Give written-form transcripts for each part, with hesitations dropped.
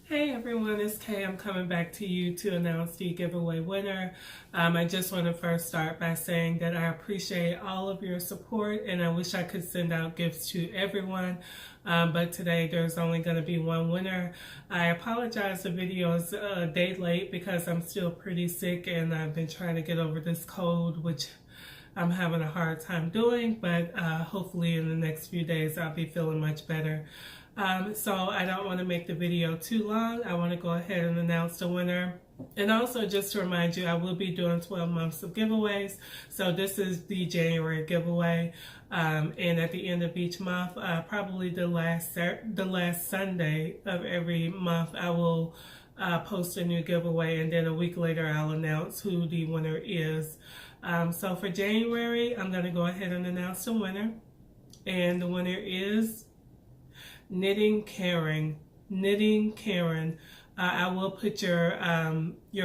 Hey everyone, it's Kay. I'm coming back to you to announce the giveaway winner. I just want to first start by saying that I appreciate all of your support and I wish I could send out gifts to everyone, but today there's only going to be one winner. I apologize, the video is a day late because I'm still pretty sick and I've been trying to get over this cold, which I'm having a hard time doing, but hopefully in the next few days I'll be feeling much better. So I don't want to make the video too long. I want to go ahead and announce the winner. And also just to remind you, I will be doing 12 months of giveaways. So this is the January giveaway. And at the end of each month, probably the last Sunday of every month, I will post a new giveaway. And then a week later, I'll announce who the winner is. So for January, I'm going to go ahead and announce the winner. And the winner is Knitting Karen. I will put your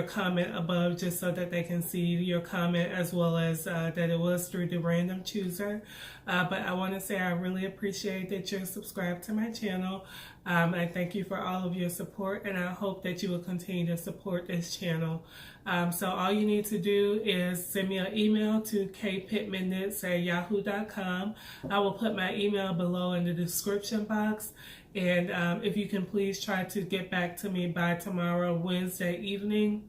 comment above just so that they can see your comment, as well as that it was through the random chooser. But I want to say I really appreciate that you're subscribed to my channel. I thank you for all of your support, and I hope that you will continue to support this channel. So all you need to do is send me an email to kaypittmanknits@yahoo.com. I will put my email below in the description box. And if you can please try to get back to me by tomorrow, Wednesday evening.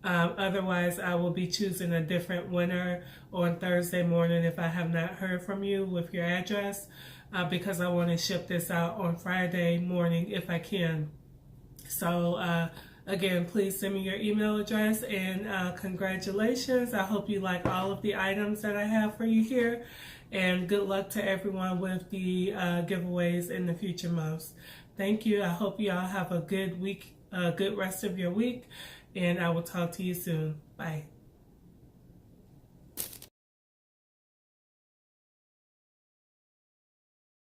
Otherwise, I will be choosing a different winner on Thursday morning if I have not heard from you with your address, because I want to ship this out on Friday morning if I can. So again, please send me your email address, and congratulations. I hope you like all of the items that I have for you here. And good luck to everyone with the giveaways in the future months. Thank you. I hope you all have a good week, a good rest of your week, and I will talk to you soon. Bye.